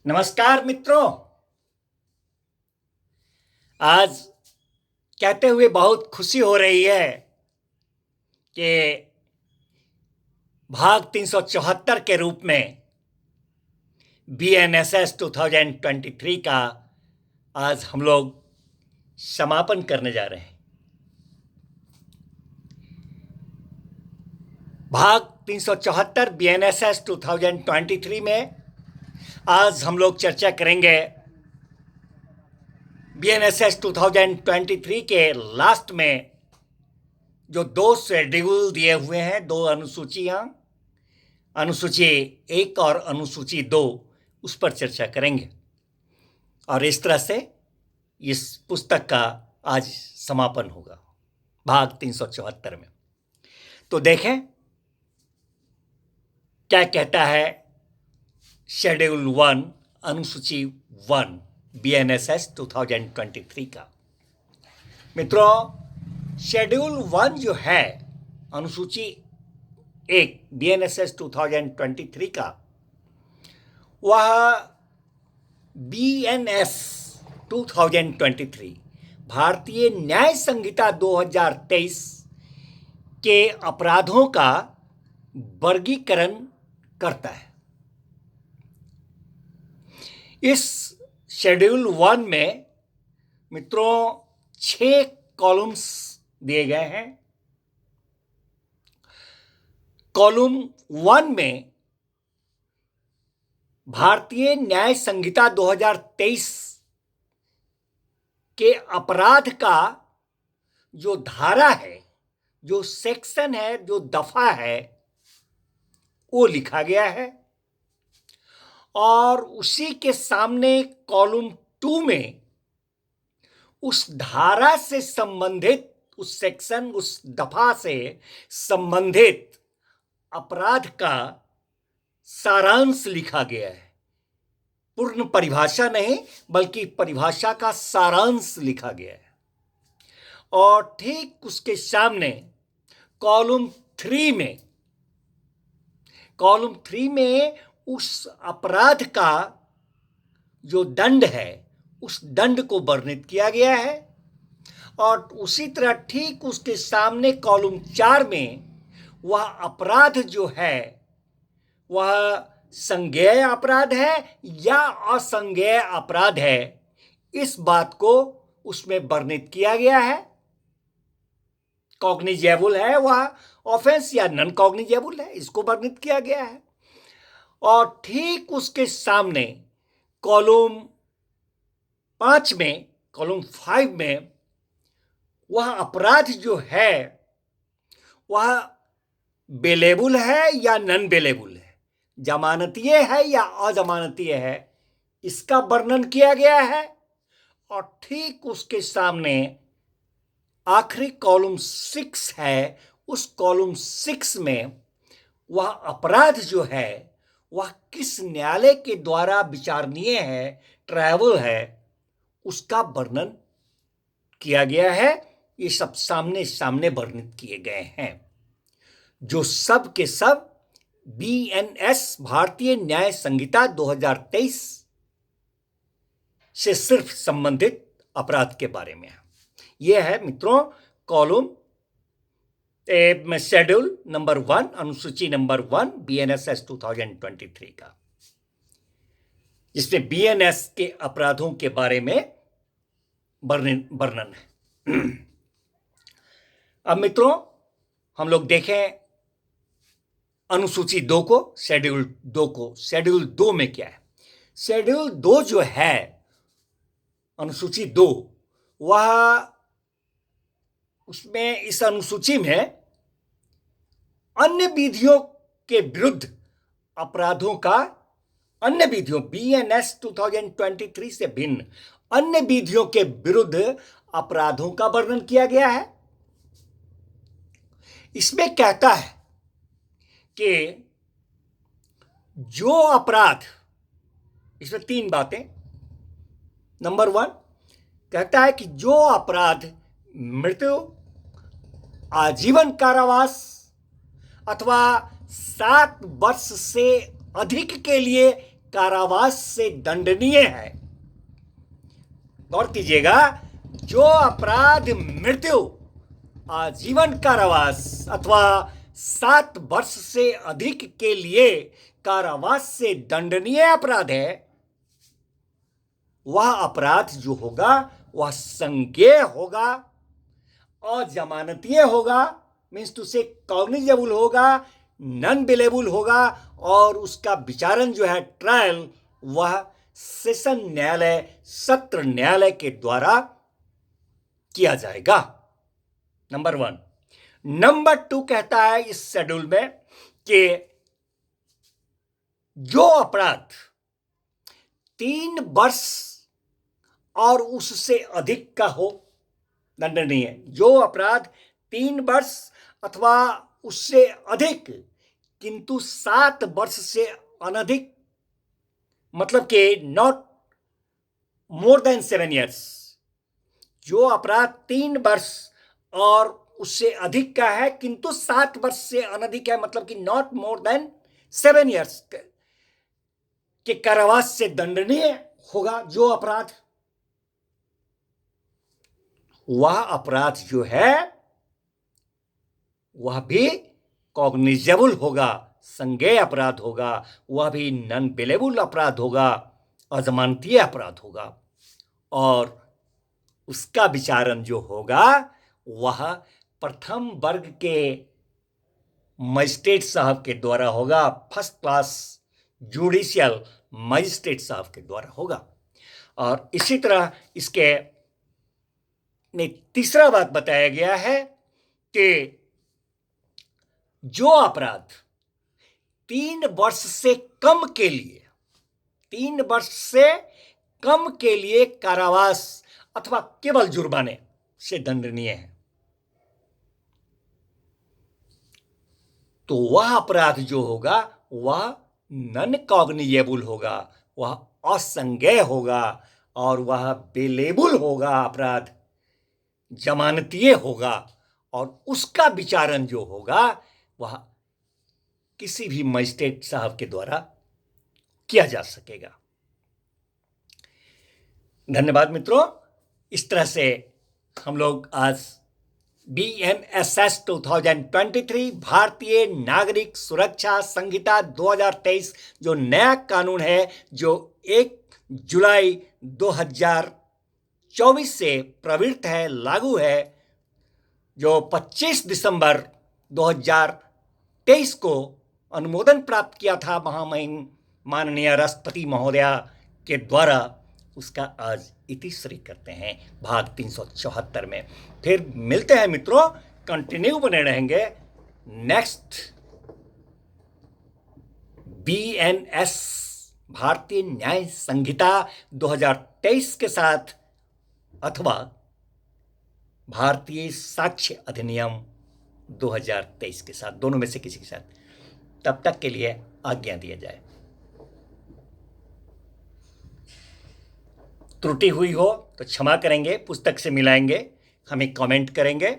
नमस्कार मित्रों। आज कहते हुए बहुत खुशी हो रही है कि भाग 374 के रूप में BNSS 2023 का आज हम लोग समापन करने जा रहे हैं। भाग 374 BNSS 2023 में आज हम लोग चर्चा करेंगे BNSS 2023 के लास्ट में जो दो शेड्यूल दिए हुए हैं, दो अनुसूचियां, अनुसूची 1 और अनुसूची 2, उस पर चर्चा करेंगे और इस तरह से इस पुस्तक का आज समापन होगा भाग 374 में। तो देखें क्या कहता है शेड्यूल 1 अनुसूची 1 BNSS 2023 का। मित्रों, शेड्यूल 1 जो है अनुसूची 1 BNSS 2023 का, वह BNS 2023 भारतीय न्याय संहिता 2023 के अपराधों का वर्गीकरण करता है। इस शेड्यूल 1 में मित्रों 6 कॉलम्स दिए गए हैं। कॉलम 1 में भारतीय न्याय संहिता 2023 के अपराध का जो धारा है, जो सेक्शन है, जो दफा है, वो लिखा गया है और उसी के सामने कॉलम 2 में उस धारा से संबंधित, उस सेक्शन, उस दफा से संबंधित अपराध का सारांश लिखा गया है। पूर्ण परिभाषा नहीं, बल्कि परिभाषा का सारांश लिखा गया है। और ठीक उसके सामने कॉलम 3 में उस अपराध का जो दंड है, उस दंड को वर्णित किया गया है। और उसी तरह ठीक उसके सामने कॉलम 4 में वह अपराध जो है, वह संज्ञेय अपराध है या असंज्ञेय अपराध है, इस बात को उसमें वर्णित किया गया है। कॉग्निजेबल है वह ऑफेंस या नॉन कॉग्निजेबल है, इसको वर्णित किया गया है। और ठीक उसके सामने कॉलम 5 में, कॉलम 5 में वह अपराध जो है वह बेलेबल है या नॉन बेलेबल है, जमानतीय है या अजमानतीय है, इसका वर्णन किया गया है। और ठीक उसके सामने आखिरी कॉलम 6 है। उस कॉलम 6 में वह अपराध जो है वह किस न्यायालय के द्वारा विचारणीय है, ट्रायबल है, उसका वर्णन किया गया है। ये सब सामने सामने वर्णित किए गए हैं, जो सब के सब BNS भारतीय न्याय संहिता 2023 से सिर्फ संबंधित अपराध के बारे में है। यह है मित्रों कॉलम शेड्यूल नंबर 1, अनुसूची नंबर 1 BNSS 2023 का, जिसमें BNS के अपराधों के बारे में वर्णन है। अब मित्रों हम लोग देखें अनुसूची 2 को, शेड्यूल 2 को। शेड्यूल 2 में क्या है? शेड्यूल 2 जो है, अनुसूची 2, वह उसमें, इस अनुसूची में अन्य विधियों के विरुद्ध अपराधों का, अन्य विधियों, BNS 2023 से भिन्न अन्य विधियों के विरुद्ध अपराधों का वर्णन किया गया है। इसमें कहता है कि जो अपराध, इसमें 3 बातें। नंबर 1 कहता है कि जो अपराध मृत्यु, आजीवन कारावास अथवा 7 वर्ष से अधिक के लिए कारावास से दंडनीय है। गौर कीजिएगा, जो अपराध मृत्यु, आजीवन कारावास अथवा 7 वर्ष से अधिक के लिए कारावास से दंडनीय अपराध है, वह अपराध जो होगा वह संज्ञेय होगा, अजमानतीय होगा, मीन्स टू से कॉग्निजेबल होगा, नॉन बेलेबल होगा, और उसका विचारण जो है ट्रायल, वह सेशन न्यायालय, सत्र न्यायालय के द्वारा किया जाएगा। नंबर 1। नंबर 2 कहता है इस शेड्यूल में कि जो अपराध 3 वर्ष और उससे अधिक का हो, दंडनीय। जो अपराध 3 वर्ष अथवा उससे अधिक किंतु 7 वर्ष से अनधिक, मतलब कि नॉट मोर देन 7 ईयर्स। जो अपराध 3 वर्ष और उससे अधिक का है किंतु 7 वर्ष से अनधिक है, मतलब कि नॉट मोर देन 7 ईयर्स के कारावास से दंडनीय होगा जो अपराध, वह अपराध जो है वह भी कॉग्निजेबल होगा, संज्ञेय अपराध होगा, वह भी नॉन बेलेबल अपराध होगा, अजमानतीय अपराध होगा, और उसका विचारण जो होगा वह प्रथम वर्ग के मजिस्ट्रेट साहब के द्वारा होगा, फर्स्ट क्लास जुडिशियल मजिस्ट्रेट साहब के द्वारा होगा। और इसी तरह इसके में तीसरा बात बताया गया है कि जो अपराध 3 वर्ष से कम के लिए, 3 वर्ष से कम के लिए कारावास अथवा केवल जुर्माने से दंडनीय है, तो वह अपराध जो होगा वह नॉन कॉग्निजेबल होगा, वह असंज्ञेय होगा, और वह बेलेबल होगा, अपराध जमानतीय होगा, और उसका विचारण जो होगा वह किसी भी मजिस्ट्रेट साहब के द्वारा किया जा सकेगा। धन्यवाद मित्रों। इस तरह से हम लोग आज BNSS 2023 भारतीय नागरिक सुरक्षा संहिता 2023 जो नया कानून है, जो 1 जुलाई 2024 से प्रवृत्त है, लागू है, जो 25 दिसंबर 2023 को अनुमोदन प्राप्त किया था महामहिम माननीय राष्ट्रपति महोदया के द्वारा, उसका आज इतिश्री करते हैं भाग 374 में। फिर मिलते हैं मित्रों, कंटिन्यू बने रहेंगे नेक्स्ट BNS भारतीय न्याय संहिता 2023 के साथ, अथवा भारतीय साक्ष्य अधिनियम 2023 के साथ, दोनों में से किसी के साथ। तब तक के लिए आज्ञा दिया जाए। त्रुटि हुई हो तो क्षमा करेंगे, पुस्तक से मिलाएंगे, हमें कमेंट करेंगे।